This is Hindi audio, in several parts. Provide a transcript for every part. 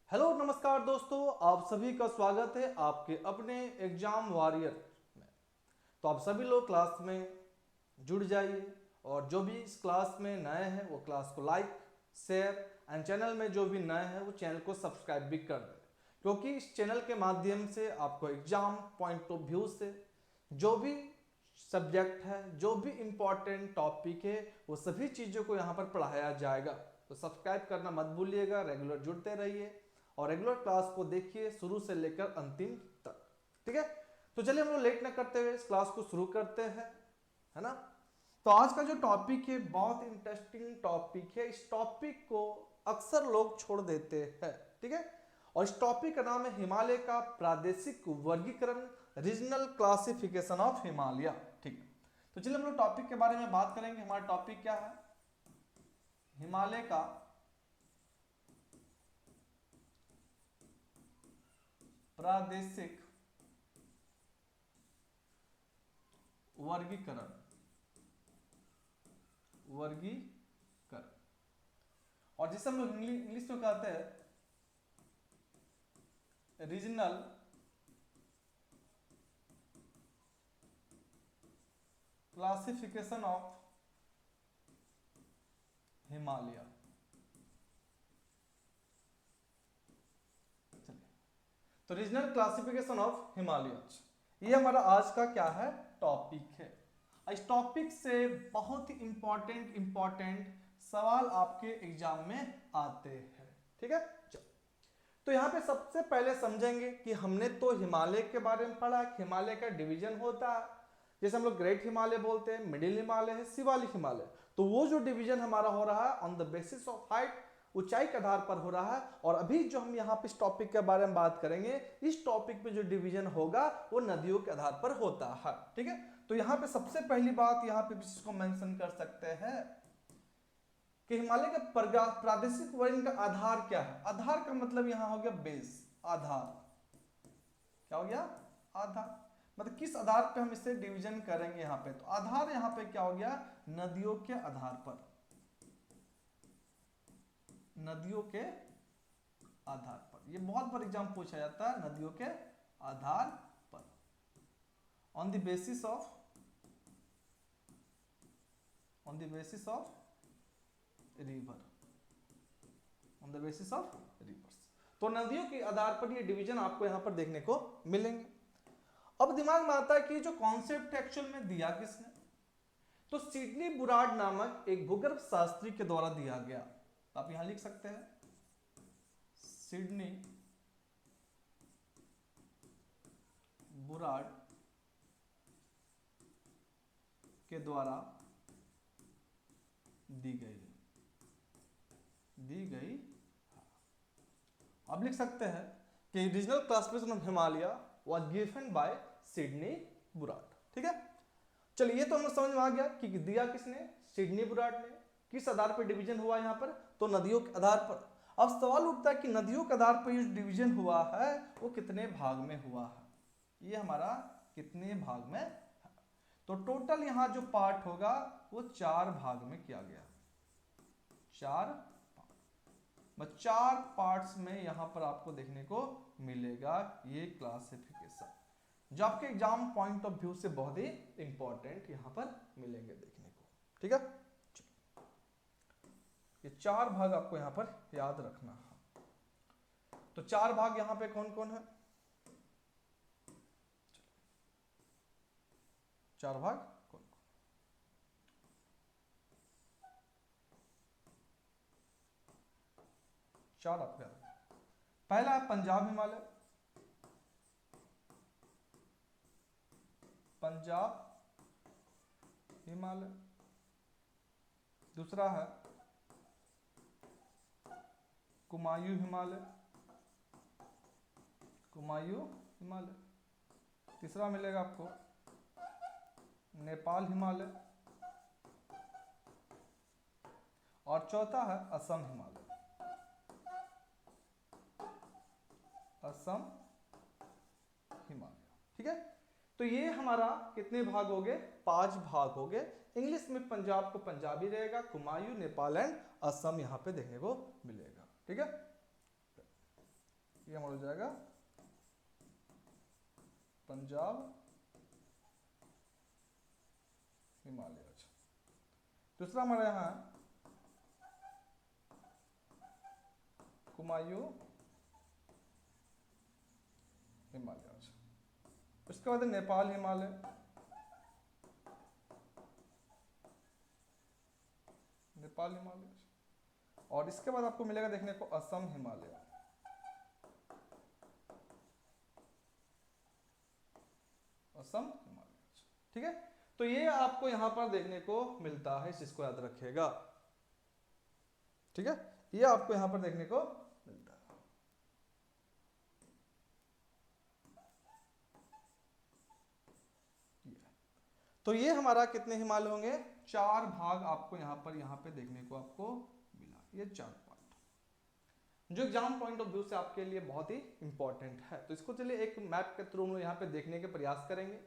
हेलो नमस्कार दोस्तों, आप सभी का स्वागत है आपके अपने एग्जाम वॉरियर में। तो आप सभी लोग क्लास में जुड़ जाइए और जो भी इस क्लास में नए हैं वो क्लास को लाइक शेयर एंड चैनल में जो भी नए हैं वो चैनल को सब्सक्राइब भी कर दें, क्योंकि इस चैनल के माध्यम से आपको एग्जाम पॉइंट ऑफ व्यू से जो भी सब्जेक्ट है, जो भी इंपॉर्टेंट टॉपिक है, वो सभी चीज़ों को यहाँ पर पढ़ाया जाएगा। तो सब्सक्राइब करना मत भूलिएगा, रेगुलर जुड़ते रहिए और रेगुलर क्लास को देखिए शुरू से लेकर अंतिम तक। ठीक है, तो चलिए हम लोग लेट न करते हुए इस क्लास को शुरू करते हैं, है ना। तो आज का जो टॉपिक है बहुत इंटरेस्टिंग टॉपिक है। इस टॉपिक को अक्सर लोग छोड़ देते हैं, ठीक है। और इस टॉपिक का नाम है हिमालय का प्रादेशिक वर्गीकरण, रीजनल क्लासिफिकेशन ऑफ हिमालय। ठीक है, तो चलिए हम लोग टॉपिक के बारे में बात करेंगे। हमारा टॉपिक क्या है? हिमालय का प्रादेशिक वर्गीकरण। वर्गीकरण और जिसे हम लोग इंग्लिश में कहते हैं रीजनल क्लासिफिकेशन ऑफ हिमालय। चलिए, तो रीजनल क्लासिफिकेशन ऑफ हिमालय ये हमारा आज का क्या है? टॉपिक है। इस टॉपिक से बहुत ही इंपॉर्टेंट सवाल आपके एग्जाम में आते हैं, ठीक है। चलो, तो यहां पे सबसे पहले समझेंगे कि हमने तो हिमालय के बारे में पढ़ा कि हिमालय का डिवीजन होता है। जैसे हम लोग ग्रेट हिमालय बोलते हैं, मिडिल हिमालय है, शिवालिक हिमालय। तो वो जो डिवीजन हमारा हो रहा है on the basis of height, ऊंचाई के आधार पर हो रहा है। और अभी जो हम यहाँ पे इस टॉपिक के बारे में बात करेंगे, इस टॉपिक पे जो डिवीजन होगा वो नदियों के आधार पर होता है, ठीक है। तो यहाँ पे सबसे पहली बात यहाँ पे इसको मेंशन कर सकते हैं कि हिमालय के प्रादेशिक वर्णन का आधार क्या है। आधार का मतलब यहां हो गया बेस, आधार। क्या हो गया? आधार। मतलब किस आधार पे हम इसे डिवीजन करेंगे यहाँ पे। तो आधार यहाँ पे क्या हो गया? नदियों के आधार पर। नदियों के आधार पर ये बहुत बार एग्जाम पूछा जाता है, नदियों के आधार पर। On the basis of river. On the basis of reverse. तो नदियों के आधार पर ये डिवीजन आपको यहां पर देखने को मिलेंगे। अब दिमाग में आता है कि जो कॉन्सेप्ट एक्चुअल में दिया किसने? तो सिडनी बुराड नामक एक भूगर्भ शास्त्री के द्वारा दिया गया। तो आप यहां लिख सकते हैं सिडनी बुराड के द्वारा दी गई। अब लिख सकते हैं कि regional classification of Himalaya was given by Sidney Burrard, ठीक है। चलिए, ये तो हमें समझ में आ गया कि दिया किसने? सिडनी बुराड ने। किस आधार पर डिवीजन हुआ यहाँ पर? तो नदियों के आधार पर। अब सवाल उठता है कि नदियों के आधार पर जो डिवीजन हुआ है वो कितने भाग में हुआ है? ये हमारा कितने भाग में है? तो टोटल यहाँ जो पार्ट होगा वो 4 भाग में किया गया। 4 पार्ट्स में यहां पर आपको देखने को मिलेगा ये क्लासिफिकेशन, जो आपके एग्जाम पॉइंट ऑफ व्यू से बहुत ही इंपॉर्टेंट यहां पर मिलेंगे देखने को, ठीक है। ये 4 भाग आपको यहां पर याद रखना है। तो 4 भाग यहां पे कौन कौन है? 4 भाग कौन कौन? चार आपको याद रखना। पहला है पंजाब हिमालय। पंजाब हिमालय। दूसरा है कुमायूं हिमालय। कुमायूं हिमालय। तीसरा मिलेगा आपको नेपाल हिमालय। और चौथा है असम हिमालय। असम हिमालय, ठीक है। तो ये हमारा कितने भाग हो गए? 5 भाग हो गए। इंग्लिश में पंजाब को पंजाबी रहेगा, कुमायूं, नेपाल एंड असम यहां पे देखने को मिलेगा, ठीक है। ये हमारा हो जाएगा पंजाब हिमालय। दूसरा हमारे यहाँ कुमायूं हिमालय। उसके बाद नेपाल हिमालय, नेपाल हिमालय। और इसके बाद आपको मिलेगा देखने को असम हिमालय, असम हिमालय। ठीक है, तो ये आपको यहां पर देखने को मिलता है, इसको याद रखिएगा। ठीक है, ये आपको यहां पर देखने को मिलता है। तो ये हमारा कितने हिमालय होंगे, 4 भाग आपको यहाँ पे देखने को आपको मिला, ये 4 पार्ट, जो एग्जाम पॉइंट ऑफ व्यू से आपके लिए बहुत ही इंपॉर्टेंट है। तो इसको चलिए एक मैप के थ्रू हम लोग यहाँ पे देखने के प्रयास करेंगे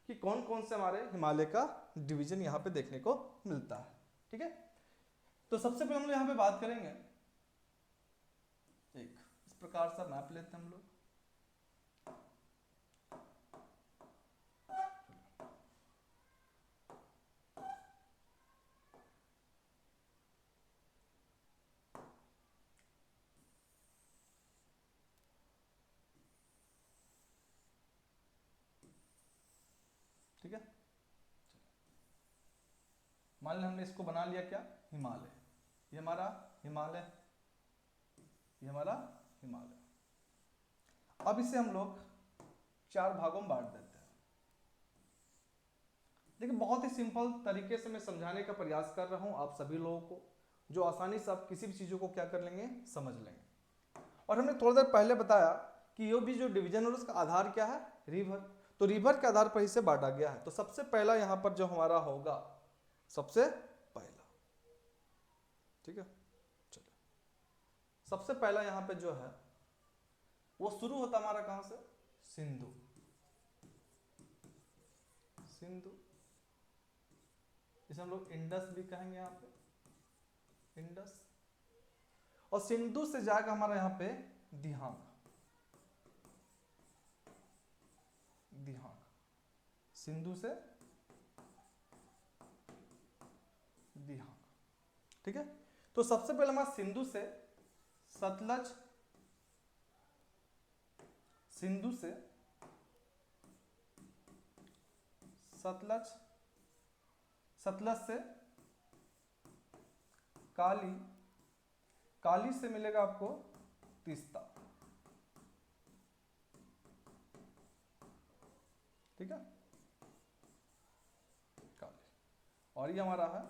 कि कौन कौन से हमारे हिमालय का डिवीजन यहाँ पे देखने को मिलता है। ठीक है, तो सबसे पहले हम लोग यहाँ पे बात करेंगे, एक इस प्रकार सा मैप लेते हैं हम लोग। ठीक है, मान लिया हमने इसको बना लिया क्या, हिमालय, ये हमारा हिमालय, ये हमारा हिमालय। अब इसे हम लोग 4 भागों में बांट देते हैं। देखिए बहुत ही सिंपल तरीके से मैं समझाने का प्रयास कर रहा हूं आप सभी लोगों को, जो आसानी से आप किसी भी चीजों को क्या कर लेंगे, समझ लेंगे। और हमने थोड़ी देर पहले बताया कि ये भी जो डिवीजन है उसका आधार क्या है, रिवर। तो रिवर के आधार पर इसे बांटा गया है। तो सबसे पहला यहां पर जो हमारा होगा, सबसे पहला, ठीक है, चलिए सबसे पहला यहां पे जो है वो शुरू होता हमारा कहां से, सिंधु, सिंधु, इसे हम लोग इंडस भी कहेंगे यहाँ पे, इंडस। और सिंधु से जाएगा हमारा यहाँ पे दिहांग, दिहांग, सिंधु से दिहांग। ठीक है, तो सबसे पहले हमारा सिंधु से सतलज, सिंधु से सतलज, सतलज से काली, काली से मिलेगा आपको तीस्ता। ठीक है, काली, और ये हमारा है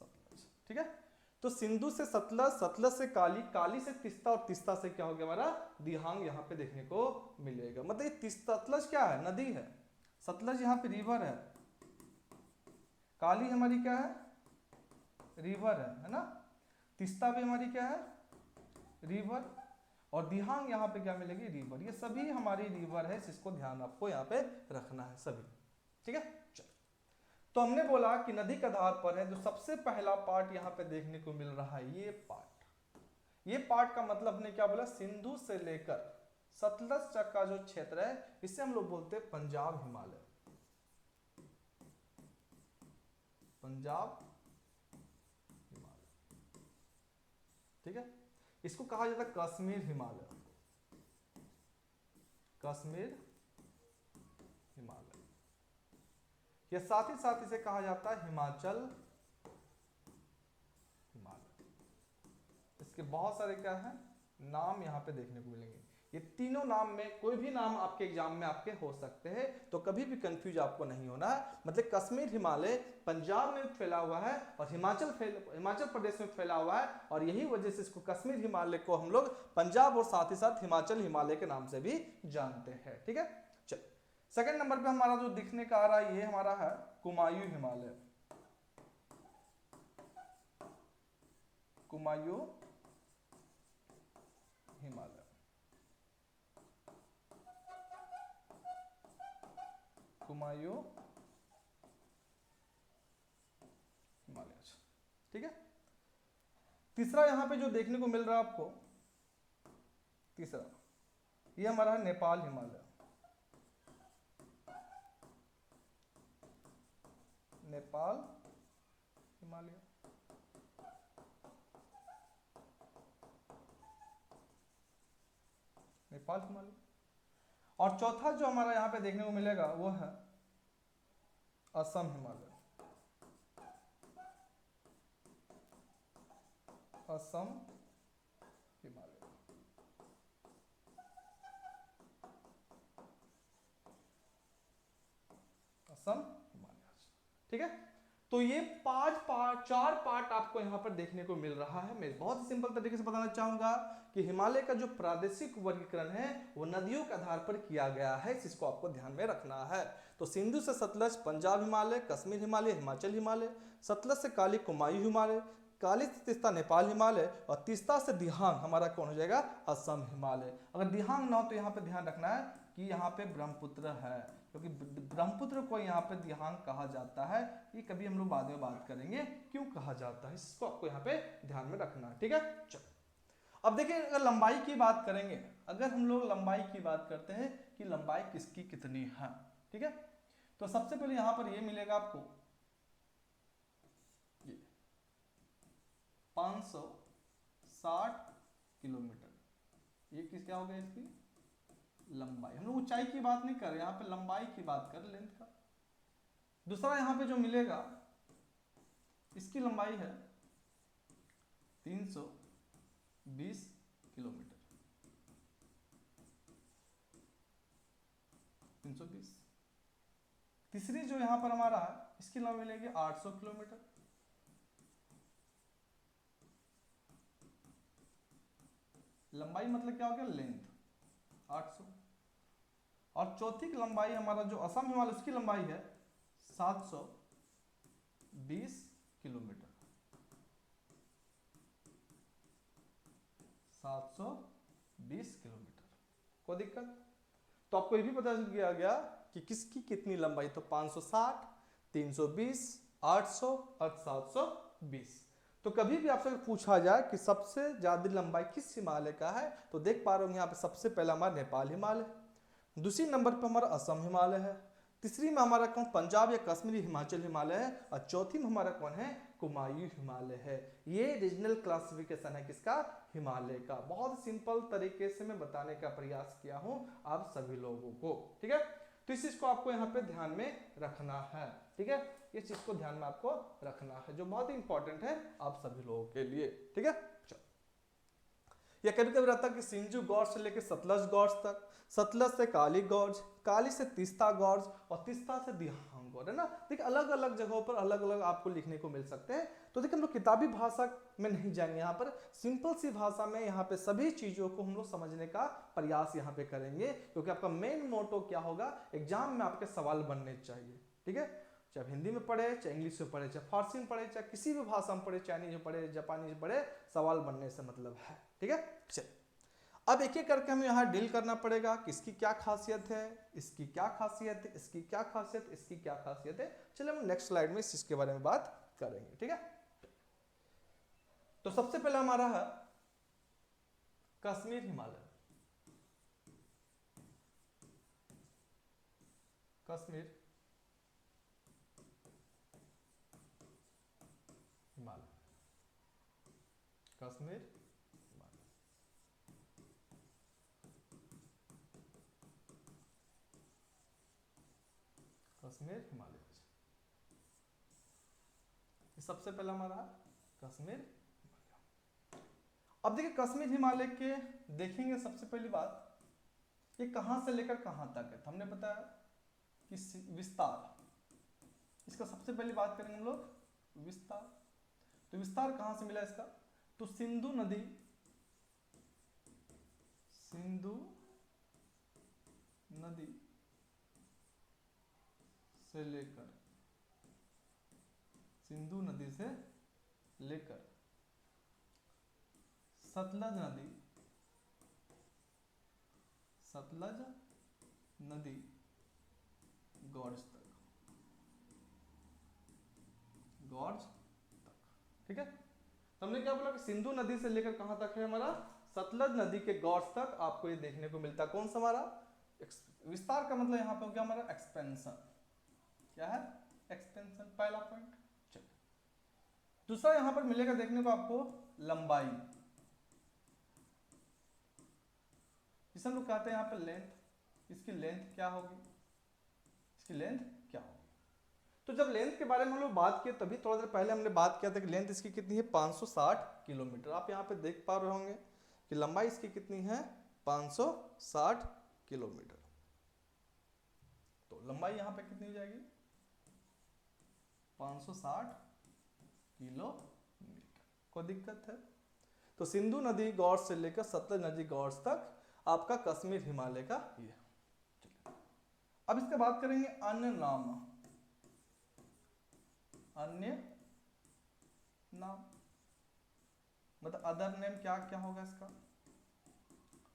सतलज। ठीक है, तो सिंधु से सतलज, सतलज से काली, काली से तीस्ता, और तीस्ता से क्या हो गया हमारा दिहांग, यहां पे देखने को मिलेगा। मतलब ये सतलज क्या है, नदी है, सतलज यहाँ पे रिवर है, काली हमारी क्या है, रिवर है ना, तीस्ता भी हमारी क्या है, रिवर, और दिहांग यहाँ पे क्या मिलेगी, रिवर। ये सभी हमारी रिवर है, इसको ध्यान आपको यहाँ पे रखना है सभी। ठीक है, चलो, तो हमने बोला कि नदी के आधार पर है, जो सबसे पहला पार्ट यहाँ पे देखने को मिल रहा है, ये पार्ट, ये पार्ट का मतलब हमने क्या बोला, सिंधु से लेकर सतलज तक का जो क्षेत्र है, इसे हम लोग बोलते हैं पंजाब हिमालय, पंजाब हिमालय। ठीक है, इसको कहा जाता है कश्मीर हिमालय, कश्मीर हिमालय, या साथ ही साथ इसे कहा जाता है हिमाचल हिमालय। इसके बहुत सारे क्या है नाम यहाँ पे देखने को मिलेंगे। ये तीनों नाम में कोई भी नाम आपके एग्जाम में आपके हो सकते हैं, तो कभी भी कंफ्यूज आपको नहीं होना है। मतलब कश्मीर हिमालय पंजाब में फैला हुआ है और हिमाचल प्रदेश में फैला हुआ है, और यही वजह से इसको कश्मीर हिमालय को हम लोग पंजाब और साथ ही साथ हिमाचल हिमालय के नाम से भी जानते हैं। ठीक है, चलो सेकंड नंबर पे हमारा जो दिखने का आ रहा है, ये हमारा है कुमायूं हिमालय, कुमायूं हिमालय, कुमायूं हिमालय। ठीक है, तीसरा यहां पे जो देखने को मिल रहा है आपको, तीसरा ये हमारा है नेपाल हिमालय, नेपाल हिमालय। नेपाल हिमालय। और चौथा जो हमारा यहाँ पे देखने को मिलेगा वो है असम हिमालय, असम हिमालय। असम हिमालय। ठीक है, तो ये चार पार्ट आपको यहाँ पर देखने को मिल रहा है। मैं बहुत ही सिंपल तरीके से बताना चाहूंगा कि हिमालय का जो प्रादेशिक वर्गीकरण है वो नदियों के आधार पर किया गया है, इसको आपको ध्यान में रखना है। तो सिंधु से सतलज पंजाब हिमालय, कश्मीर हिमालय हिमाचल हिमालय, सतलज से काली कुमायूं हिमालय, काली से तीस्ता नेपाल हिमालय, और तीस्ता से दिहांग हमारा कौन हो जाएगा, असम हिमालय। अगर दिहांग ना हो तो यहाँ पे ध्यान रखना है कि यहाँ पे ब्रह्मपुत्र है, क्योंकि ब्रह्मपुत्र को यहाँ पे दिहांग कहा जाता है। ये कभी हम लोग बाद में बात करेंगे क्यों कहा जाता है, इसको आपको यहाँ पे ध्यान में रखना है। ठीक है, चलो अब देखिए, अगर लंबाई की बात करेंगे, अगर हम लोग लंबाई की बात करते हैं कि लंबाई किसकी कितनी है, ठीक है, तो सबसे पहले यहाँ पर ये मिलेगा आपको, ये 560 किलोमीटर। ये किस क्या हो गया, इसकी लंबाई। हम लोग ऊंचाई की बात नहीं कर रहे, यहाँ पे लंबाई की बात कर, लेंथ का। दूसरा यहाँ पे जो मिलेगा, इसकी लंबाई है 320 किलोमीटर, 320। तीसरी जो यहाँ पर हमारा है, इसकी लंबाई मिलेगी 800 किलोमीटर। लंबाई मतलब क्या हो गया, लेंथ 800। और चौथी की लंबाई हमारा जो असम हिमालय, उसकी लंबाई है 720 किलोमीटर, 720 किलोमीटर। कोई दिक्कत? तो आपको ये भी पता चल गया कि किसकी कितनी लंबाई, तो 560, 320, 800 और 720। तो कभी भी आपसे पूछा जाए कि सबसे ज्यादा लंबाई किस हिमालय का है, तो देख पा रहे हो यहाँ पे सबसे पहला हमारा नेपाल हिमालय, दूसरी नंबर पर हमारा असम हिमालय है, तीसरी में हमारा कौन, पंजाब या कश्मीरी हिमाचल हिमालय है, और चौथी में हमारा कौन है, कुमायूं हिमालय है। ये रीजनल क्लासिफिकेशन है किसका, हिमालय का। बहुत सिंपल तरीके से मैं बताने का प्रयास किया हूं आप सभी लोगों को। ठीक है, तो इस चीज को आपको यहाँ पे ध्यान में रखना है। ठीक है, इस चीज को ध्यान में आपको रखना है, जो बहुत ही इंपॉर्टेंट है आप सभी लोगों के लिए। ठीक है, चलो, या कभी कभी रहता है कि सिंधु गॉर्ज से लेकर सतलज गॉर्ज तक, सतलज से काली गॉर्ज, काली से तीस्ता गॉर्ज, और तीस्ता से दिहांग गॉर्ज, है ना। देखिए अलग अलग जगहों पर अलग अलग आपको लिखने को मिल सकते हैं। तो देखिए हम लोग किताबी भाषा में नहीं जाएंगे, यहाँ पर सिंपल सी भाषा में यहाँ पे सभी चीजों को हम लोग समझने का प्रयास यहाँ पे करेंगे, क्योंकि आपका मेन मोटो क्या होगा, एग्जाम में आपके सवाल बनने चाहिए। ठीक है, चाहे हिंदी में पढ़े, चाहे इंग्लिश में पढ़े, चाहे फारसी में पढ़े, चाहे किसी भी भाषा में पढ़े, चाइनीज में पढ़े, जापानीज में पढ़े, सवाल बनने से मतलब है। ठीक है, चलिए अब एक एक करके हमें यहाँ डील करना पड़ेगा कि इसकी क्या खासियत है, इसकी क्या खासियत है, इसकी क्या खासियत, इसकी क्या खासियत है। चलिए हम नेक्स्ट स्लाइड में इसके बारे में बात करेंगे। ठीक है, तो सबसे पहला हमारा है कश्मीर हिमालय। कश्मीर हिमालय, कश्मीर हिमालय, कश्मीर हिमालय। सबसे पहला हमारा कश्मीर हिमालय। अब देखिए कश्मीर हिमालय के देखेंगे, सबसे पहली बात ये कहां से लेकर कहां तक है। हमने बताया कि विस्तार, इसका सबसे पहली बात करेंगे हम लोग विस्तार। तो विस्तार कहां से मिला इसका, तो सिंधु नदी, सिंधु नदी से लेकर, सिंधु नदी से लेकर सतलज नदी, सतलज नदी गॉर्ज तक, गॉर्ज तक। ठीक है, हमने क्या बोला कि सिंधु नदी से लेकर कहां तक है हमारा, सतलज नदी के गॉर्स तक आपको ये देखने को मिलता है। कौन सा हमारा विस्तार का मतलब यहाँ पे हो गया हमारा एक्सपेंशन। क्या है? एक्सपेंशन, पहला पॉइंट। दूसरा यहाँ पर मिलेगा देखने को आपको लंबाई, जिसे हम लोग कहते हैं यहाँ पर लेंथ। इसकी लेंथ क्या होगी? इसकी लेंथ क्या होगी? तो जब लेंथ के बारे में हम लोग बात किए तभी थोड़ा देर पहले हमने बात किया था कि लेंथ इसकी कितनी है 560 किलोमीटर। आप यहाँ पे देख पा रहे होंगे कि लंबाई इसकी कितनी है 560 किलोमीटर। तो लंबाई यहाँ पे कितनी हो जाएगी 560 किलोमीटर। कोई दिक्कत है? तो सिंधु नदी गॉर्स से लेकर सतलज नदी गॉर्स तक आपका कश्मीर हिमालय का ये। अब इसके बात करेंगे अन्य नाम। अन्य नाम मतलब अदर नेम क्या क्या होगा इसका?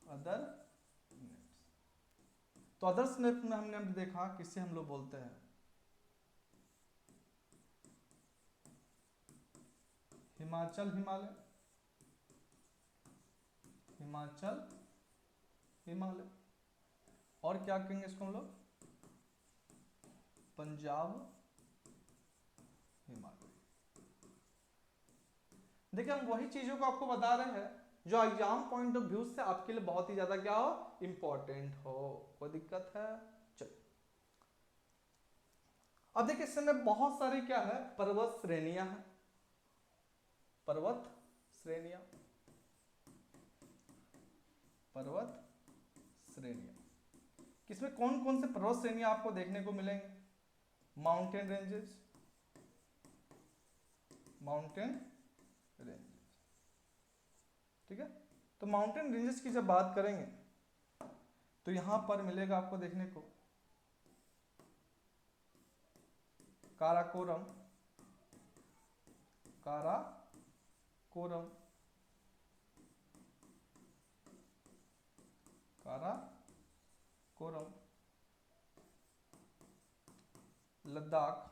Other names. तो अदर्स नेम में हमने देखा किसे हम लोग बोलते हैं हिमाचल हिमालय, हिमाचल हिमालय। और क्या कहेंगे इसको हम लोग? पंजाब हिमालय। देखिए हम वही चीजों को आपको बता रहे हैं जो एग्जाम पॉइंट ऑफ व्यू से आपके लिए बहुत ही ज्यादा क्या हो इंपॉर्टेंट हो। कोई दिक्कत है? चलिए अब देखिए इसमें बहुत सारी क्या है पर्वत श्रेणियां हैं। पर्वत श्रेणियां, पर्वत श्रेणियां किसमें कौन कौन से पर्वत श्रेणियां आपको देखने को मिलेंगे? Mountain ranges, mountain ranges. ठीक है, तो माउंटेन रेंजेस की जब बात करेंगे तो यहां पर मिलेगा आपको देखने को काराकोरम, काराकोरम, काराकोरम, लद्दाख,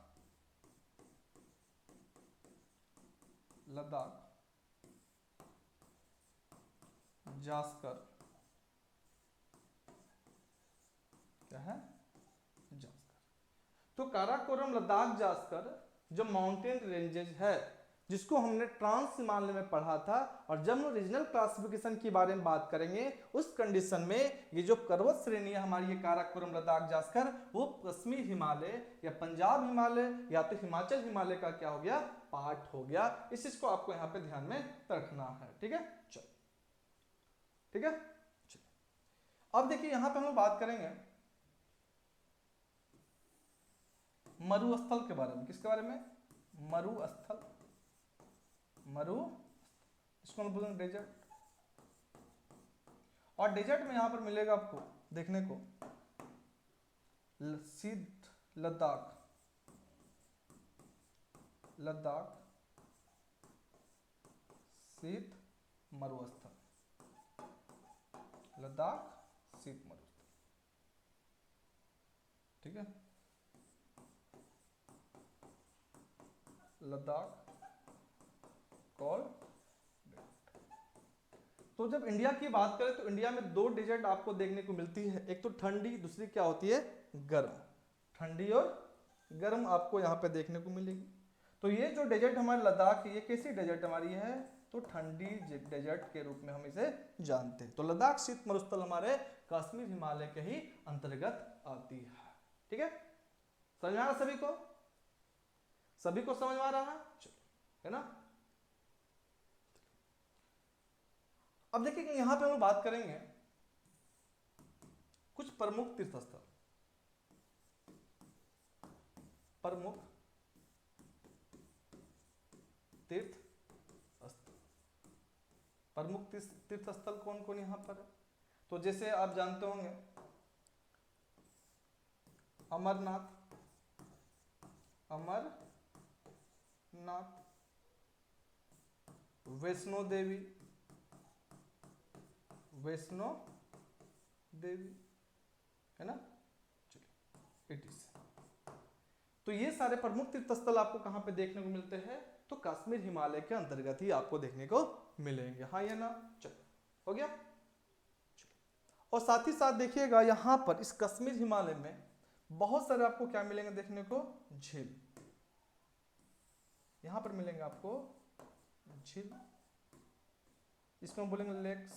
लद्दाख, जास्कर, क्या है जास्कर। तो काराकोरम, लद्दाख, जास्कर जो माउंटेन रेंजेस है जिसको हमने ट्रांस हिमालय में पढ़ा था, और जब हम रीजनल क्लासिफिकेशन के बारे में बात करेंगे उस कंडीशन में ये जो पर्वत श्रेणी है हमारी ये काराकोरम, लद्दाख, जास्कर वो कश्मीर हिमालय या पंजाब हिमालय या तो हिमाचल हिमालय का क्या हो गया पार्ट हो गया। इस चीज को आपको यहाँ पे ध्यान में रखना है। ठीक है, चलो ठीक है। चलो अब देखिए यहाँ पे हम लोग बात करेंगे मरुस्थल के बारे में। किसके बारे में? मरुस्थल, मरु, इसको हम बोलेंगे डेजर्ट। और डेजर्ट में यहां पर मिलेगा आपको देखने को शीत लद्दाख, लद्दाख शीत मरुस्थल, लद्दाख शीत मरुस्थल। ठीक है, लद्दाख कॉल। तो जब इंडिया की बात करें तो इंडिया में दो डेजर्ट आपको देखने को मिलती है, एक तो ठंडी, दूसरी क्या होती है गर्म। ठंडी और गर्म आपको यहाँ पे देखने को मिलेगी। तो ये जो डेजर्ट हमारे लद्दाख ये कैसी डेजर्ट हमारी है? तो ठंडी डेजर्ट के रूप में हम इसे जानते हैं। तो लद्दाख शीत मरुस्थल हमारे कश्मीर हिमालय के ही अंतर्गत आती है। ठीक है, समझ में आ रहा सभी को? सभी को समझ में आ रहा है? चलो, है ना। अब देखिए यहां पे हम बात करेंगे कुछ प्रमुख तीर्थ स्थल, प्रमुख तीर्थ स्थल। प्रमुख तीर्थ स्थल कौन कौन यहां पर है? तो जैसे आप जानते होंगे अमरनाथ, अमरनाथ, वैष्णो देवी, वैष्णो देवी, है ना। चलिए इट इज। तो ये सारे प्रमुख तीर्थ स्थल आपको कहां पे देखने को मिलते हैं? तो कश्मीर हिमालय के अंतर्गत ही आपको देखने को मिलेंगे। हाँ या ना? चलो हो गया। और साथ ही साथ देखिएगा यहां पर इस कश्मीर हिमालय में बहुत सारे आपको क्या मिलेंगे देखने को, झील। यहां पर मिलेंगे आपको झील, इसको हम बोलेंगे लेक्स,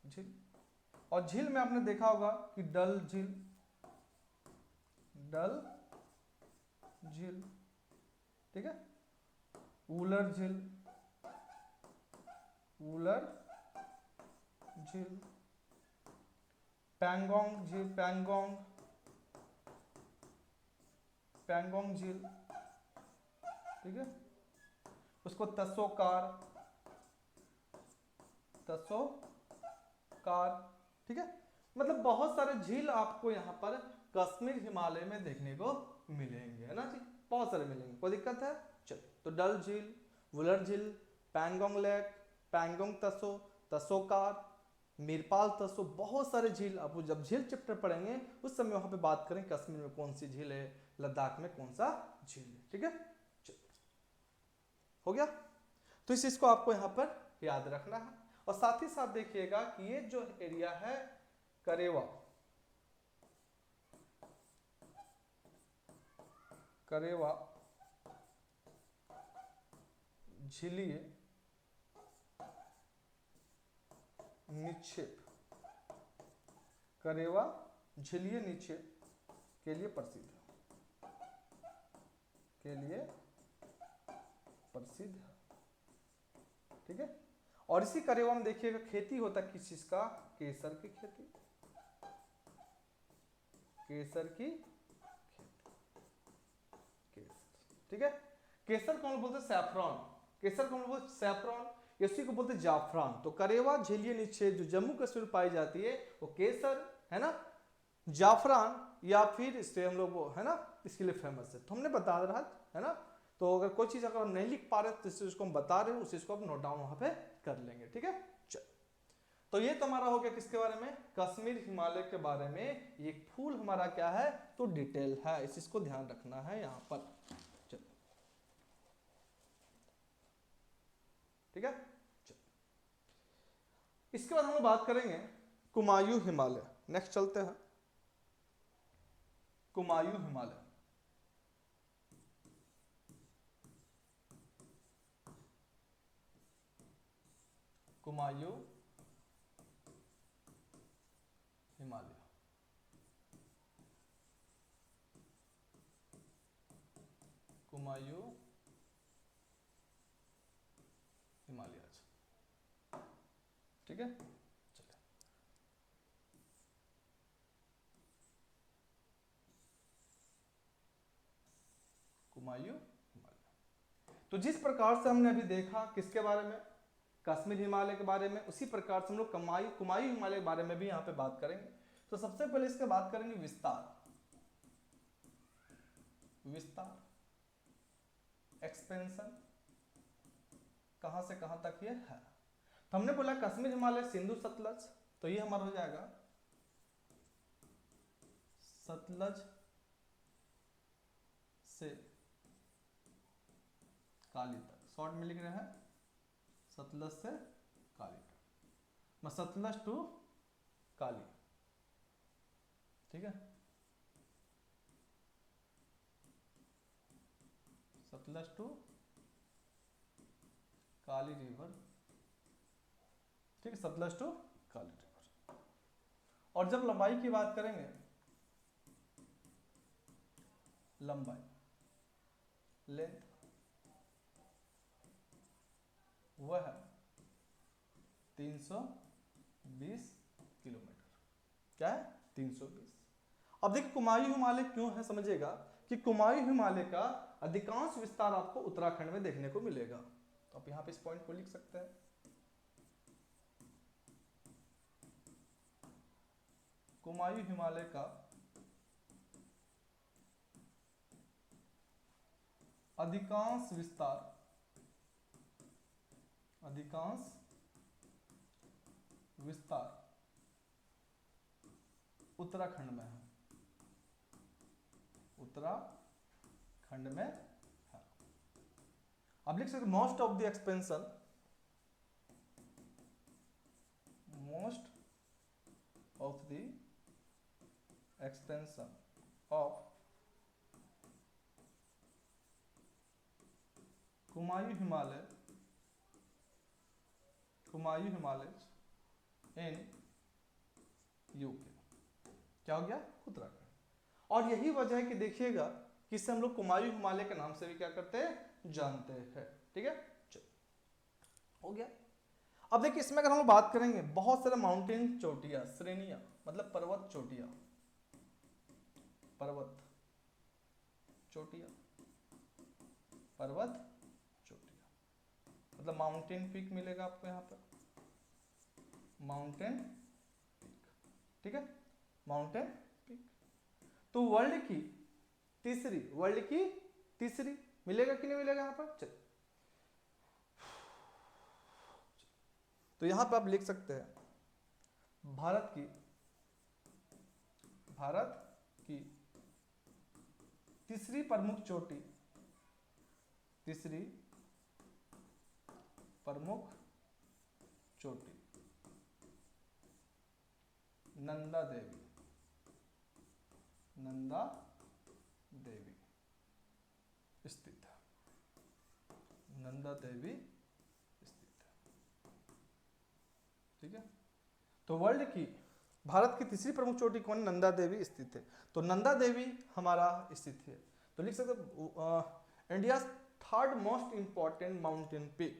झील। और झील में आपने देखा होगा कि डल झील, डल झील, ठीक है, वुलर झील, वुलर झील, पैंगोंग झील, पैंगोंग, पैंगोंग झील, ठीक है, उसको तसोकार, तसोकार, ठीक है। मतलब बहुत सारे झील आपको यहाँ पर कश्मीर हिमालय में देखने को मिलेंगे, है ना जी, बहुत सारे मिलेंगे, कोई दिक्कत है। चलिए, तो डल झील, वुलर झील, पैंगोंग लेक, पैंगोंग तसो, तसोकार, मीरपाल तसो, बहुत सारे झील। आप जब झील चैप्टर पढ़ेंगे उस समय वहां पे बात करें कश्मीर में कौन सी झील है, लद्दाख में कौन सा झील है, ठीक है। चलिए, हो गया। तो इस चीज को आपको यहाँ पर याद रखना है। और साथ ही साथ देखिएगा कि ये जो एरिया है करेवा, करेवा झीलीय निक्षेप, करेवा झीलीय निक्षेप के लिए प्रसिद्ध है, के लिए प्रसिद्ध है, ठीक है। और इसी करेवा में देखिएगा खेती होता है किस चीज का, केसर की खेती, केसर की खेती, केसर, ठीक है। केसर कौन बोलते हैं, सैफरॉन, केसर कौन बोलते हैं, सैफरॉन, इसी को बोलते हैं जाफरान। तो करेवा झीलीय निक्षेप जो जम्मू कश्मीर पाई जाती है वो केसर, है ना, जाफरान या फिर इससे हम लोग वो, है ना, इसके लिए फेमस है। तो हमने बता रहा है ना। तो अगर कोई चीज अगर हम नहीं लिख पा रहे तो इस चीज को हम बता रहे हैं, उस चीज को आप नोट डाउन वहां पे कर लेंगे, ठीक है। चल, तो ये तो हमारा हो गया किसके बारे में, कश्मीर हिमालय के बारे में। एक फूल हमारा क्या है, तो डिटेल है, इस चीज को ध्यान रखना है यहाँ पर। चल, ठीक है। चल, इसके बाद हम लोग बात करेंगे कुमायूं हिमालय। नेक्स्ट चलते हैं कुमायूं हिमालय। कुमायूं हिमालय, कुमायूं हिमालय, ठीक है। चलिए, कुमायूं हिमालय। तो जिस प्रकार से हमने अभी देखा किसके बारे में, कश्मीर हिमालय के बारे में, उसी प्रकार से हम लोग कुमायूं हिमालय के बारे में भी यहाँ पे बात करेंगे। तो सबसे पहले इसके बात करेंगे विस्तार, विस्तार, एक्सपेंशन, कहां से कहां तक ये है। तो हमने बोला कश्मीर हिमालय सिंधु सतलज, तो ये हमारा हो जाएगा सतलज से काली तक, शॉर्ट में लिख रहे हैं सतलज से काली तक, सतलज टू काली, ठीक है, सतलज टू काली रिवर, ठीक है, सतलज टू काली रिवर। और जब लंबाई की बात करेंगे, लंबाई, लेंथ, वह है 320 किलोमीटर, क्या है 320। अब देखिए कुमायूं हिमालय क्यों है, समझिएगा कि कुमायूं हिमालय का अधिकांश विस्तार आपको उत्तराखंड में देखने को मिलेगा। तो आप यहां पे इस पॉइंट को लिख सकते हैं, कुमायूं हिमालय का अधिकांश विस्तार, अधिकांश विस्तार उत्तराखंड में है, उत्तराखंड में है। अब लिख सकते most of the expansion, most of the extension of Kumayu Himalayas in UK. क्या हो गया? उत्तराखंड। और यही वजह है कि देखिएगा कि इसे हम लोग कुमायूं हिमालय के नाम से भी क्या करते हैं, जानते हैं। ठीक है, चलो हो गया। अब देखिए इसमें अगर हम लोग बात करेंगे, बहुत सारे माउंटेन चोटियां, श्रेणियां, मतलब पर्वत चोटियां, पर्वत चोटियां, पर्वत चोटियां, मतलब माउंटेन पीक मिलेगा आपको यहाँ पर, माउंटेन पीक। ठीक है, माउंटेन पीक। तो वर्ल्ड की तीसरी मिलेगा कि नहीं मिलेगा यहाँ पर? चलिए, तो यहां पे आप लिख सकते हैं भारत की तीसरी प्रमुख चोटी, तीसरी प्रमुख चोटी नंदा देवी, नंदा देवी स्थित है, नंदा देवी स्थित है। ठीक है, तो वर्ल्ड की, भारत की तीसरी प्रमुख चोटी कौन? नंदा देवी स्थित है। तो नंदा देवी हमारा स्थित है। तो लिख सकते India third most important mountain peak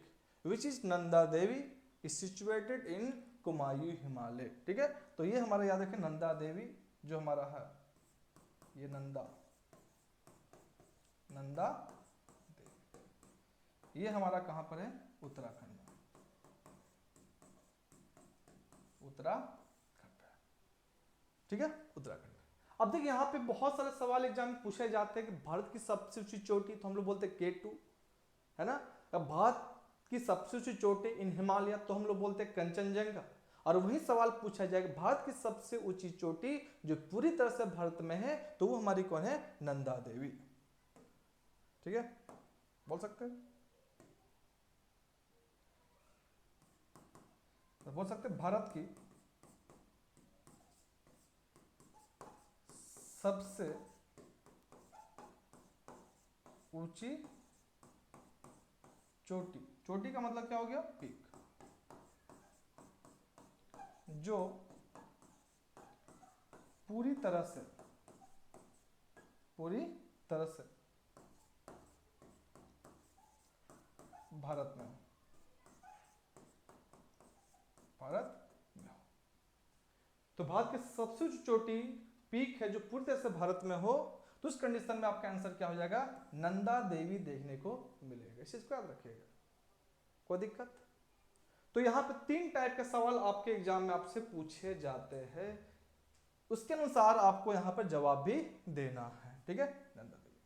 which is Nanda Devi is situated in Kumaon Himalaya. ठीक है, तो ये हमारा याद रखें, नंदा देवी जो हमारा है, ये नंदा देवी, ये हमारा कहां पर है? उत्तराखंड में, उत्तराखंड है। ठीक है, उत्तराखंड। अब देखिए यहाँ पे बहुत सारे सवाल एग्जाम में पूछे जाते हैं कि भारत की सबसे ऊंची चोटी, तो हम लोग बोलते हैं K2, है ना। अब भारत की सबसे ऊंची चोटी इन हिमालय, तो हम लोग बोलते हैं कंचनजंगा। और वही सवाल पूछा जाएगा, भारत की सबसे ऊंची चोटी जो पूरी तरह से भारत में है, तो वो हमारी कौन है? नंदा देवी। ठीक है, बोल सकते हैं, तो बोल सकते हैं भारत की सबसे ऊंची चोटी, चोटी का मतलब क्या हो गया? पीक, जो पूरी तरह से भारत में हो, भारत में हो। तो भारत की सबसे ऊंची चोटी पीक है जो पूरी तरह से भारत में हो, तो उस कंडीशन में आपका आंसर क्या हो जाएगा? नंदा देवी देखने को मिलेगा। इस चीज को याद रखिएगा, कोई दिक्कत? तो यहाँ पे 3 टाइप के सवाल आपके एग्जाम में आपसे पूछे जाते हैं, उसके अनुसार आपको यहाँ पर जवाब भी देना है। ठीक है, नंदा देवी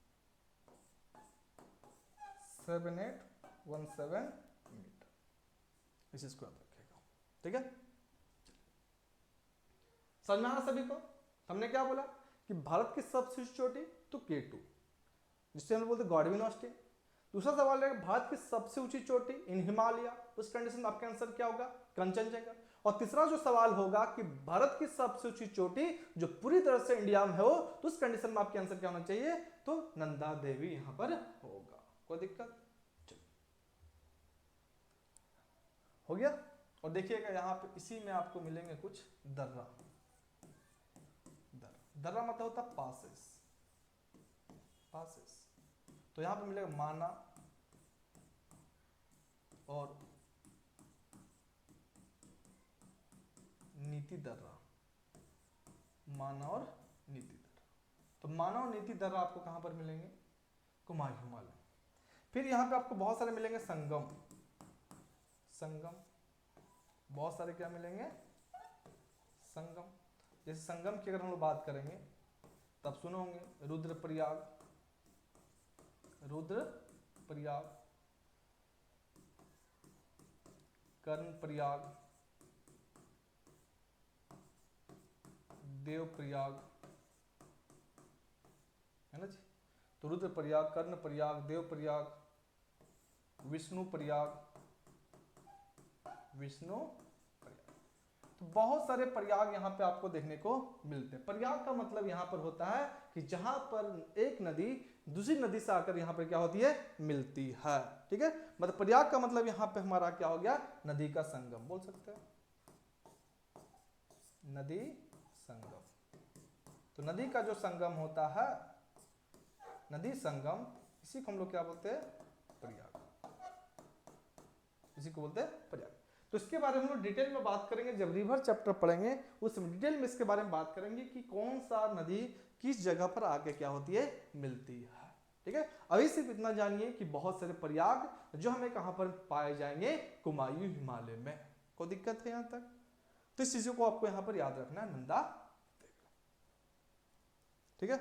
7817 मीटर, इस चीज को याद रखिएगा। ठीक है, समझ में आ रहा सभी को? हमने क्या बोला कि भारत की सबसे ऊंची चोटी तो K2, जिससे हम बोलते गॉडविन ऑस्टिन। दूसरा सवाल है भारत की सबसे ऊंची चोटी इन हिमालय, उस कंडीशन में आपका आंसर क्या होगा? कंचनजंगा। और तीसरा जो सवाल होगा कि भारत की सबसे ऊंची चोटी जो पूरी तरह से इंडिया में हो, तो उस कंडीशन में आपके आंसर क्या होना चाहिए? तो नंदा देवी यहां पर होगा। कोई दिक्कत? हो गया। और देखिएगा यहाँ पे इसी में आपको मिलेंगे कुछ दर्रा, दर्रा मतलब होता पासेस, पासेस। तो यहां पे मिलेगा माना और नीति दर्रा, माना और नीति दर्रा। तो माना और नीति दर्रा आपको कहां पर मिलेंगे? कुमायूं हिमालय। फिर यहां पे आपको बहुत सारे मिलेंगे संगम, संगम बहुत सारे क्या मिलेंगे? संगम। जैसे संगम की अगर हम लोग बात करेंगे तब सुने होंगे रुद्रप्रयाग, रुद्रप्रयाग, कर्णप्रयाग, देवप्रयाग, है ना जी। तो रुद्रप्रयाग, कर्णप्रयाग, देवप्रयाग, विष्णुप्रयाग, विष्णुप्रयाग। तो बहुत सारे प्रयाग यहाँ पे आपको देखने को मिलते हैं। प्रयाग का मतलब यहाँ पर होता है कि जहां पर एक नदी दूसरी नदी से आकर यहाँ पर क्या होती है, मिलती है। ठीक है, मतलब प्रयाग का मतलब यहाँ पे हमारा क्या हो गया, नदी का संगम बोल सकते हैं, नदी संगम। तो नदी का जो संगम होता है, नदी संगम, इसी को हम लोग क्या बोलते हैं, प्रयाग, इसी को बोलते हैं प्रयाग। तो इसके बारे में हम लोग डिटेल में बात करेंगे, जब रिवर चैप्टर पढ़ेंगे उस डिटेल में इसके बारे में बात करेंगे कि कौन सा नदी किस जगह पर आके क्या होती है, मिलती है। ठीक है, अभी सिर्फ इतना जानिए कि बहुत सारे प्रयाग जो हमें कहां पर पाए जाएंगे, कुमायूं हिमालय में। कोई दिक्कत है यहां तक? तो इस चीजों को आपको यहां पर याद रखना है, नंदा। ठीक है,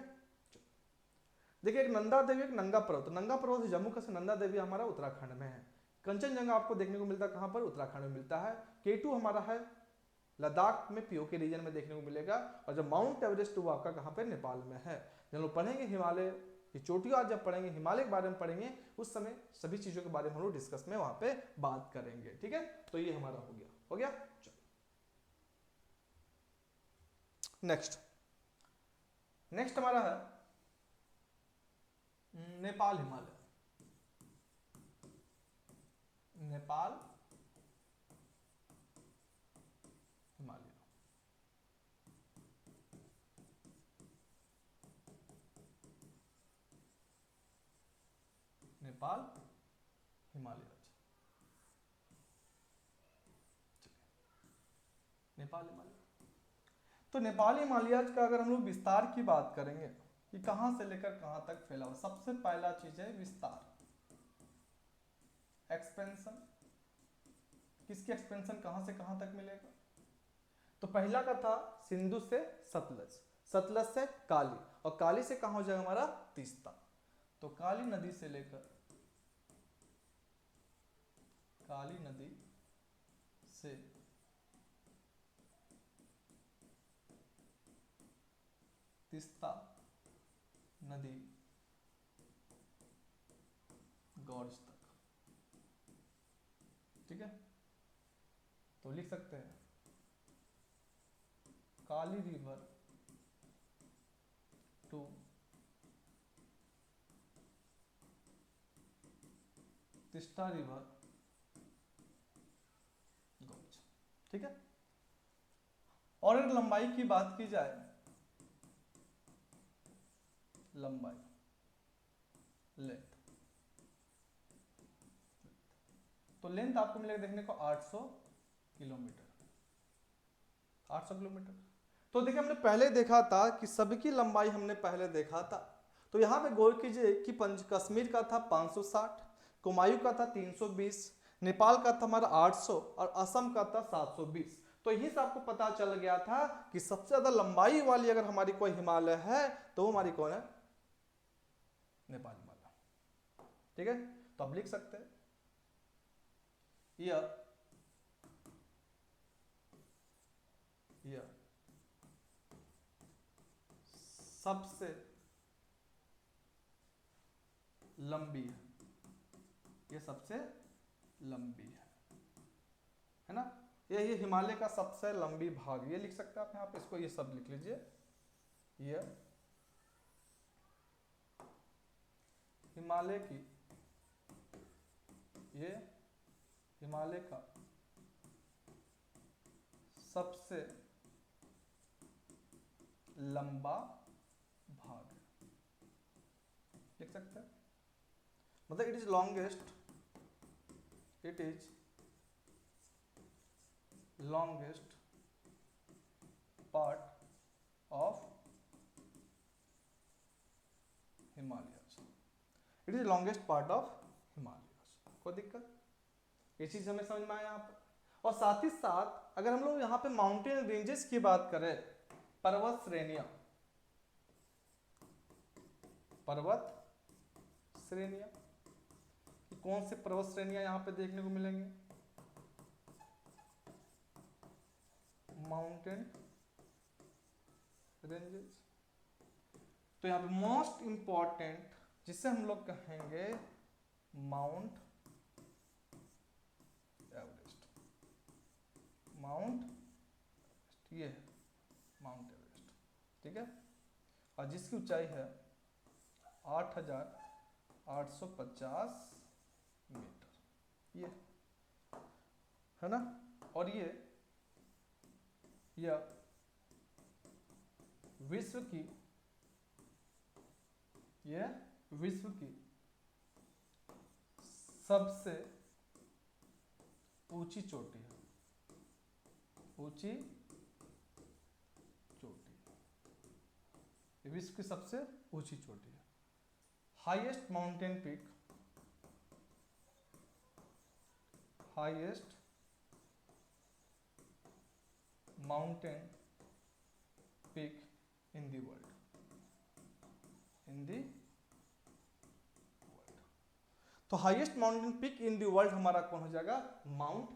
देखिए एक नंदा देवी, एक नंगा पर्वत। नंगा पर्वत जम्मू कश्मीर, नंदा देवी हमारा उत्तराखंड में है। कंचनजंगा आपको देखने को मिलता है कहां पर, उत्तराखंड में मिलता है। केटू हमारा है लद्दाख में, पीओके रीजन में देखने को मिलेगा। और जब माउंट एवरेस्ट वो आपका कहां पर, नेपाल में है। जब लोग पढ़ेंगे हिमालय की चोटियों, आज जब पढ़ेंगे हिमालय के बारे में पढ़ेंगे, उस समय सभी चीजों के बारे में हम लोग डिस्कस में वहां पे बात करेंगे। ठीक है, तो ये हमारा हो गया, हो गया। नेक्स्ट हमारा है नेपाल हिमालय। नेपाल हिमालय, नेपाल हिमालय, नेपाल हिमालय। तो नेपाल हिमालय का अगर हम लोग विस्तार की बात करेंगे कि कहां से लेकर कहां तक फैला हुआ, सबसे पहला चीज है विस्तार, एक्सपेंशन। किसकी एक्सपेंशन, कहां से कहां तक मिलेगा? तो पहला का था सिंधु से सतलज, सतलज से काली, और काली से कहां हो जाएगा हमारा, तीस्ता। तो काली नदी से लेकर, काली नदी से तीस्ता नदी गॉर्ज तक। ठीक है, तो लिख सकते हैं Kali river to Teesta river gorge. ठीक है, और अगर लंबाई की बात की जाए, लंबाई, लेंथ, तो लेंथ आपको मिलेगा देखने को 800 किलोमीटर, 800 किलोमीटर। तो देखिए हमने पहले देखा था कि सबकी लंबाई हमने पहले देखा था। तो यहाँ पे गौर कीजिए कि कश्मीर का था 560, कुमायूं का था 320, नेपाल का था हमारा 800 और असम का था 720। तो यही से आपको पता चल गया था कि सबसे ज्यादा लंबाई वाली अगर हमारी कोई हिमालय है तो वो हमारी कौन है, नेपाल हिमालय। ठीक है, तो आप लिख सकते हैं यह सबसे लंबी है, ये सबसे लंबी है ना, ये हिमालय का सबसे लंबी भाग, ये लिख सकते हैं आप यहाँ पे, इसको ये सब लिख लीजिए, ये हिमालय की, ये हिमालय का सबसे लंबा भाग लिख सकते हैं, मतलब it is longest, it is longest part of Himalaya, it is longest part of Himalaya. कोई दिक्कत, ये चीज हमें समझ में आया यहाँ पर। और साथ ही साथ अगर हम लोग यहाँ पे माउंटेन रेंजेस की बात करें, पर्वत श्रेणियां, पर्वत श्रेणियां, कौन से पर्वत श्रेणियां यहाँ पे देखने को मिलेंगे, माउंटेन रेंजेस। तो यहाँ पे मोस्ट इंपॉर्टेंट जिसे हम लोग कहेंगे माउंट एवरेस्ट, माउंट ये है माउंट एवरेस्ट, ठीक है, और जिसकी ऊंचाई है 8,850 मीटर, ये है ना। और ये यह विश्व की सबसे ऊंची चोटी है, ऊंची चोटी, ये विश्व की सबसे ऊंची चोटी है। Highest mountain peak, highest mountain peak in the world, in the world. तो highest mountain peak in the world हमारा कौन हो जाएगा, माउंट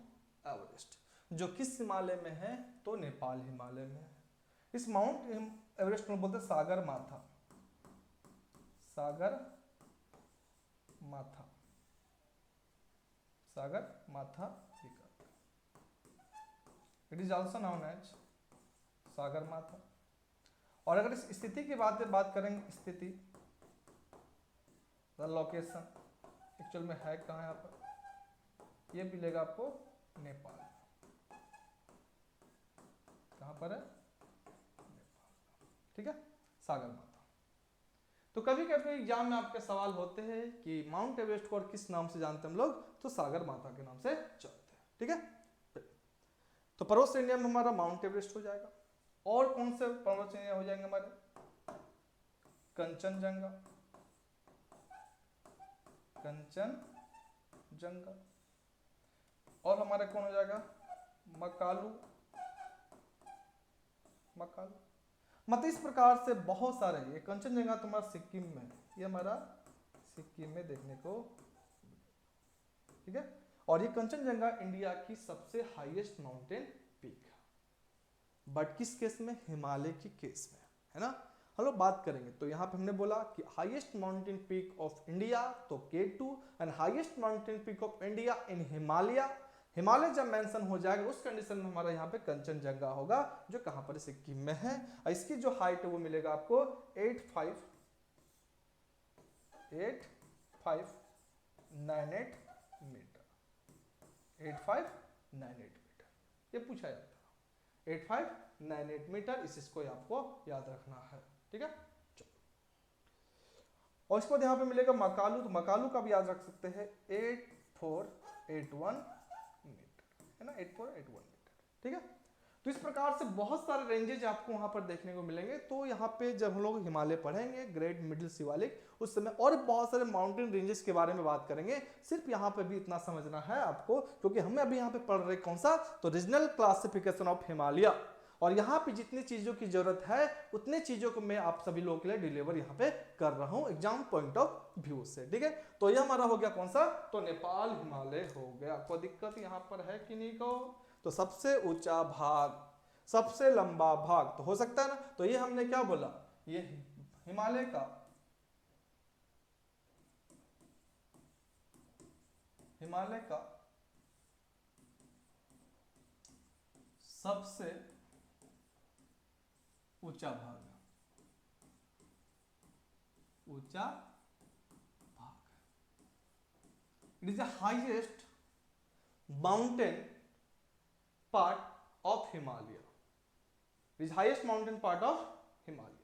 एवरेस्ट, जो किस हिमालय में है, तो नेपाल हिमालय में है। इस माउंट एवरेस्ट में बोलते हैं सागर माथा, Sagarmatha, Sagarmatha, it is also known as Sagarmatha. और अगर इस स्थिति की बात करेंगे, स्थिति लोकेशन एक्चुअल में है कहाँ, यहाँ पर ये मिलेगा आपको नेपाल, कहाँ पर है, नेपाल, ठीक है, सागर माथा। तो कभी कभी एग्जाम में आपके सवाल होते हैं कि माउंट एवरेस्ट को और किस नाम से जानते हैं हम लोग, तो सागर माथा के नाम से जानते हैं, ठीक है। तो पर्वत श्रेणी में हमारा माउंट एवरेस्ट हो जाएगा। और कौन से पर्वत श्रेणी हो जाएंगे हमारे, कंचनजंगा, कंचनजंगा, और हमारे कौन हो जाएगा, मकालू, मकालू। मतलब इस प्रकार से बहुत सारे, ये कंचनजंगा तुम्हारा सिक्किम में, ये हमारा सिक्किम में देखने को, ठीक है। और ये कंचनजंगा इंडिया की सबसे हाईएस्ट माउंटेन पीक है, बट किस केस में, हिमालय की केस में, है ना। हम लोग बात करेंगे तो यहाँ पे हमने बोला कि highest mountain peak of India तो K2 and highest mountain peak of India in Himalaya, Himalaya जब मेंशन हो जाएगा उस कंडीशन में हमारा यहाँ पे कंचनजंगा होगा, जो कहाँ पर, सिक्किम में है। और इसकी जो हाइट है वो मिलेगा आपको 8598 मीटर, 8598 मीटर, ये पूछा जाता है, 8598 मीटर, इसको आपको याद रखना है, ठीक है। चलो, और इसको यहाँ पे मिलेगा मकालू, तो मकालू का भी याद रख सकते हैं 8481 मीटर, है ना, 8481 मीटर, ठीक है। तो इस प्रकार से बहुत सारे रेंजेज आपको वहां पर देखने को मिलेंगे। तो यहाँ पे जब हम लोग हिमालय पढ़ेंगे, ग्रेट, मिडिल, शिवालिक, उस समय और बहुत सारे माउंटेन रेंजेस के बारे में बात करेंगे। सिर्फ यहाँ पे भी इतना समझना है आपको, क्योंकि हमें अभी यहाँ पे पढ़ रहे कौन सा, तो रीजनल क्लासिफिकेशन ऑफ हिमालय, और यहाँ पे जितनी चीजों की जरूरत है उतने चीजों को मैं आप सभी लोगों के लिए डिलीवर यहाँ पे कर रहा हूँ एग्जाम पॉइंट ऑफ व्यू से, ठीक है। तो यह हमारा हो गया कौन सा, तो नेपाल हिमालय हो गया। कोई दिक्कत यहाँ पर है कि नहीं को, तो सबसे ऊंचा भाग, सबसे लंबा भाग तो हो सकता है ना। तो ये हमने क्या बोला, ये हिमालय का, हिमालय का सबसे ऊंचा भाग, ऊंचा भाग, it is the highest mountain part of Himalaya, it is highest mountain part of Himalaya.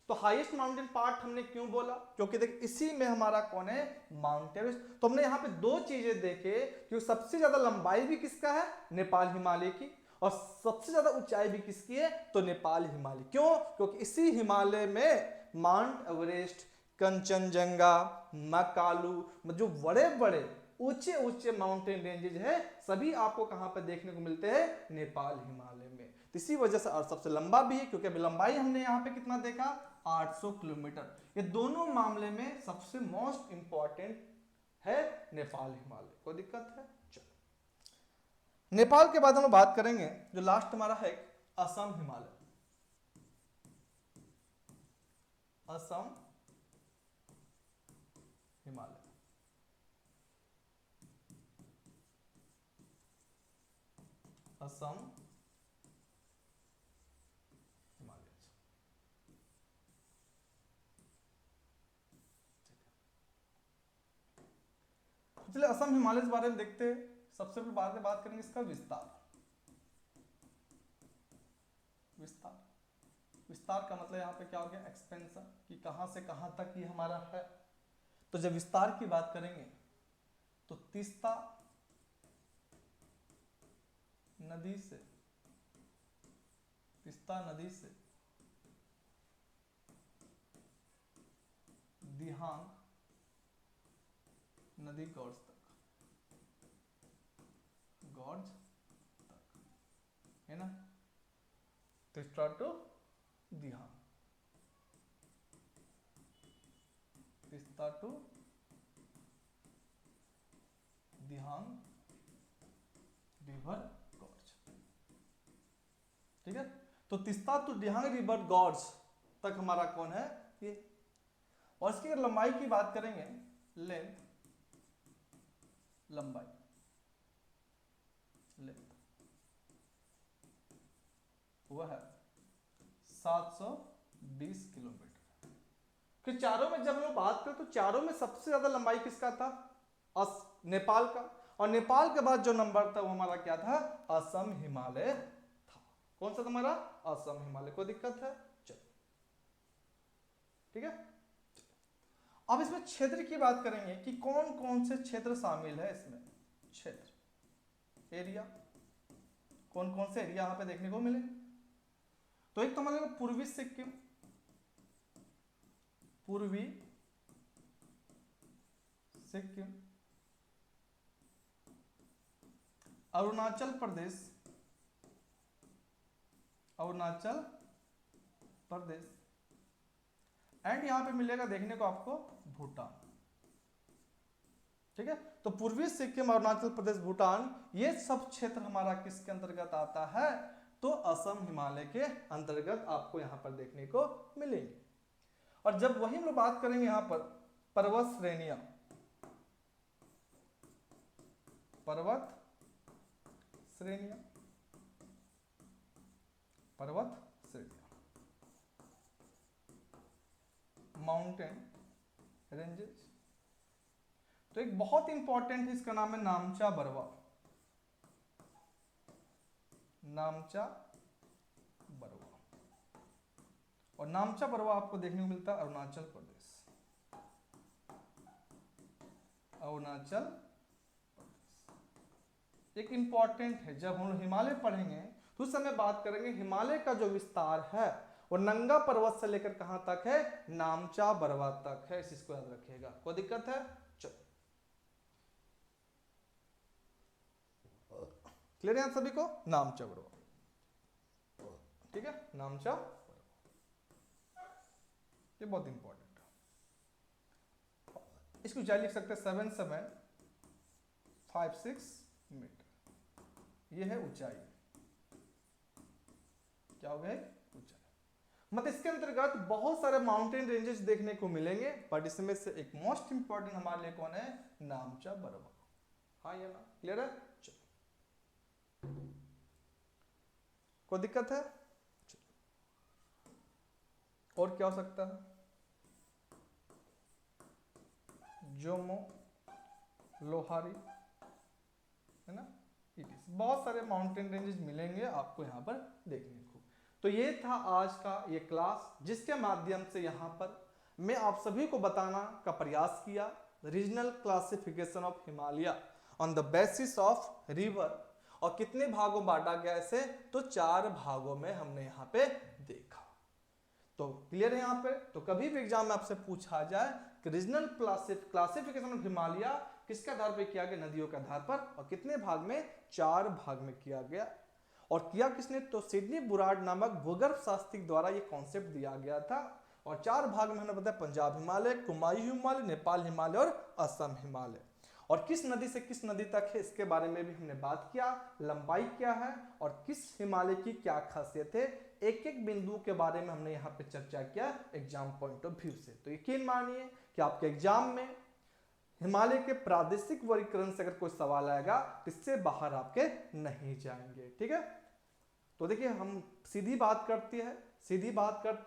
तो हाईएस्ट माउंटेन पार्ट हमने क्यों बोला, क्योंकि देख इसी में हमारा कौन है, माउंट एवरेस्ट। तो हमने यहाँ पे दो चीजें देखे कि सबसे ज्यादा लंबाई भी किसका है, नेपाल हिमालय की, और सबसे ज्यादा ऊंचाई भी किसकी है, तो नेपाल हिमालय। क्यों, क्योंकि इसी हिमालय में माउंट एवरेस्ट, कंचनजंगा, मकालू, जो बड़े बड़े ऊंचे ऊंचे माउंटेन रेंजेज है, सभी आपको कहां पर देखने को मिलते हैं, नेपाल हिमालय में। इसी वजह से और सबसे लंबा भी है, क्योंकि अभी लंबाई हमने यहाँ पे कितना देखा, 800 किलोमीटर। ये दोनों मामले में सबसे मोस्ट इंपॉर्टेंट है नेपाल हिमालय। कोई दिक्कत है, चलो। नेपाल के बाद हम बात करेंगे जो लास्ट हमारा है, असम हिमालय, असम हिमालय। असम तो चलिए असम हिमालय के बारे में देखते हैं। सबसे पहले बात करेंगे इसका विस्तार। विस्तार विस्तार का मतलब यहाँ पे क्या हो गया, एक्सपेंशन, कि कहाँ से कहाँ तक ये हमारा है। तो जब विस्तार की बात करेंगे तो तीस्ता नदी से दिहांग नदी गॉर्ज तक है ना, Teesta to Dihang, Teesta to Dihang river gorge, ठीक है। तो Teesta to Dihang river gorge तक हमारा कौन है, ये। और इसकी अगर लंबाई की बात करेंगे, लेंथ, लंबाई, लेंथ वो है 720 किलोमीटर। कि चारों में जब हम लोग बात करें तो चारों में सबसे ज्यादा लंबाई किसका था, नेपाल का। और नेपाल के बाद जो नंबर था वो हमारा क्या था, असम हिमालय था। कौन सा था हमारा, असम हिमालय। कोई दिक्कत है, चलो ठीक है। अब इसमें क्षेत्र की बात करेंगे कि कौन कौन से क्षेत्र शामिल है इसमें। क्षेत्र, एरिया, कौन कौन से एरिया यहां पे देखने को मिले। तो एक तो हमारे पूर्वी सिक्किम, पूर्वी सिक्किम, अरुणाचल प्रदेश, अरुणाचल प्रदेश, एंड यहां पे मिलेगा देखने को आपको भूटान, ठीक है। तो पूर्वी सिक्किम, अरुणाचल प्रदेश, भूटान, ये सब क्षेत्र हमारा किसके अंतर्गत आता है, तो असम हिमालय के अंतर्गत आपको यहां पर देखने को मिलेंगे। और जब वही हम लोग बात करेंगे यहां पर पर्वत श्रेणियां, पर्वत श्रेणियां, पर्वत श्रेणियां, माउंटेन रेंजेस, तो एक बहुत इंपॉर्टेंट है, इसका नाम है नामचा बरवा, नामचा बरवा। और नामचा बरवा आपको देखने को मिलता है अरुणाचल प्रदेश, अरुणाचल प्रदेश एक इंपॉर्टेंट है। जब हम लोग हिमालय पढ़ेंगे तो उस समय बात करेंगे हिमालय का जो विस्तार है वो नंगा पर्वत से लेकर कहां तक है, नामचा बरवा तक है। इस चीज को याद रखिएगा, कोई दिक्कत है, चलो क्लियर है सभी को, नामचा बरवा, ठीक है, नामचा, ये बहुत इंपॉर्टेंट है। इसको ऊंचाई लिख सकते हैं 7756 मीटर, ये है ऊंचाई। क्या हो गया, ऊंचाई। मतलब इसके अंतर्गत बहुत सारे माउंटेन रेंजेस देखने को मिलेंगे, बट इसमें से एक मोस्ट इंपॉर्टेंट हमारे लिए कौन है, नामचा बरवा। हाँ ये ना, क्लियर है, चलो कोई दिक्कत है। और क्या हो सकता है, जोमो, लोहारी, है ना, बहुत सारे माउंटेन रेंजेस मिलेंगे आपको यहाँ पर देखने को। तो ये था आज का ये क्लास, जिसके माध्यम से यहाँ पर मैं आप सभी को बताना का प्रयास किया regional classification of Himalaya on the basis of river. और कितने भागों बांटा गया इसे, तो 4 भागों में हमने यहाँ पे देखा। तो क्लियर है यहाँ पे। तो कभी भी एग्जाम में आपसे पूछा जाए कि रीजनल क्लासिफिकेशन ऑफ हिमालय किसके आधार पर किया गया, नदियों के आधार पर, और कितने भाग में, 4 भाग में किया गया। और किया किसने, तो सिडनी बुराड नामक भूगर्भ शास्त्री द्वारा ये कॉन्सेप्ट दिया गया था। और 4 भाग में हमने बताया, पंजाब हिमालय, कुमायूं हिमालय, नेपाल हिमालय और असम हिमालय। और किस नदी से किस नदी तक है इसके बारे में भी हमने बात किया, लंबाई क्या है और किस हिमालय की क्या खासियत है, एक एक बिंदु के बारे में हमने यहाँ पे चर्चा किया एग्जाम पॉइंट ऑफ व्यू से। तो यकीन मानिए कि आपके एग्जाम में हिमालय के प्रादेशिक वर्गीकरण से अगर कोई सवाल आएगा इससे बाहर आपके नहीं जाएंगे, ठीक है। तो देखिए हम सीधी बात करते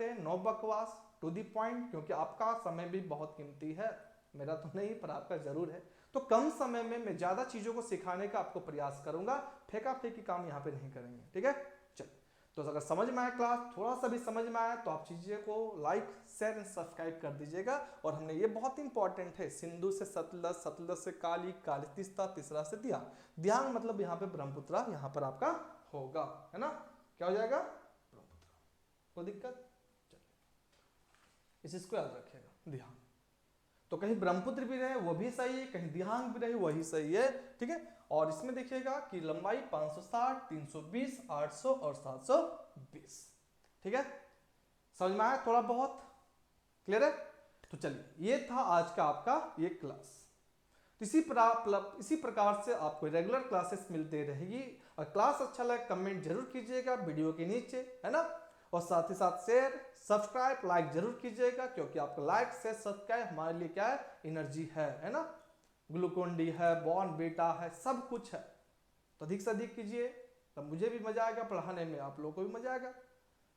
हैं, नो बकवास, टू दी पॉइंट, क्योंकि आपका समय भी बहुत कीमती है, मेरा तो नहीं पर आपका जरूर है। तो कम समय में मैं ज्यादा चीजों को सिखाने का आपको प्रयास करूंगा, फेंका फेंकी काम यहाँ पे नहीं करेंगे, ठीक है। चलिए, तो अगर समझ में आया क्लास, थोड़ा सा भी समझ में आया तो आप चीजें को लाइक शेयर एंड सब्सक्राइब कर दीजिएगा। और हमने ये बहुत इंपॉर्टेंट है, सिंधु से सतलज, सतलज से काली, काली तीस्ता, तीसरा से दियांग, दियांग मतलब यहाँ पे ब्रह्मपुत्रा यहाँ पर आपका होगा, है ना, क्या हो जाएगा ब्रह्मपुत्रा, कोई दिक्कत। इस इसको याद रखिएगा, दियांग। तो कहीं ब्रह्मपुत्र भी रहे वो भी सही है, कहीं दियांग भी रहे वही सही है, ठीक है। और इसमें देखिएगा कि लंबाई 560, 320, 800 और 720, ठीक है। समझ में आया थोड़ा बहुत, क्लियर है। तो चलिए, ये था आज का आपका ये क्लास। इसी प्रकार से आपको रेगुलर क्लासेस मिलते रहेगी। और क्लास अच्छा लगे कमेंट जरूर कीजिएगा वीडियो के नीचे, है ना। और साथ ही साथ शेयर सब्सक्राइब लाइक जरूर कीजिएगा, क्योंकि आपका लाइक से सब्सक्राइब हमारे लिए क्या है, एनर्जी है ना। ग्लूकोन डी है, बॉर्न बीटा है, सब कुछ है। तो अधिक से अधिक कीजिए, तब मुझे भी मजा आएगा पढ़ाने में, आप लोगों को भी मजा आएगा।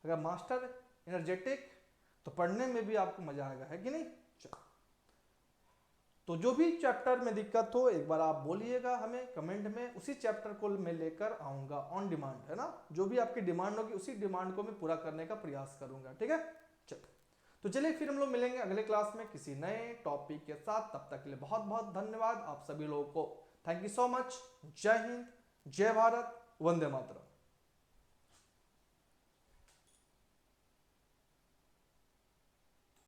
अगर मास्टर एनर्जेटिक तो पढ़ने में भी आपको मजा आएगा, है कि नहीं। चलो, तो जो भी चैप्टर में दिक्कत हो एक बार आप बोलिएगा हमें कमेंट में, उसी चैप्टर को मैं लेकर आऊंगा ऑन डिमांड, है ना। जो भी आपकी डिमांड होगी उसी डिमांड को मैं पूरा करने का प्रयास करूंगा, ठीक है। चलो, तो चलिए फिर हम लोग मिलेंगे अगले क्लास में किसी नए टॉपिक के साथ। तब तक के लिए बहुत बहुत धन्यवाद आप सभी लोगों को। Thank you so much. जय हिंद, जय भारत, वंदे मातरम।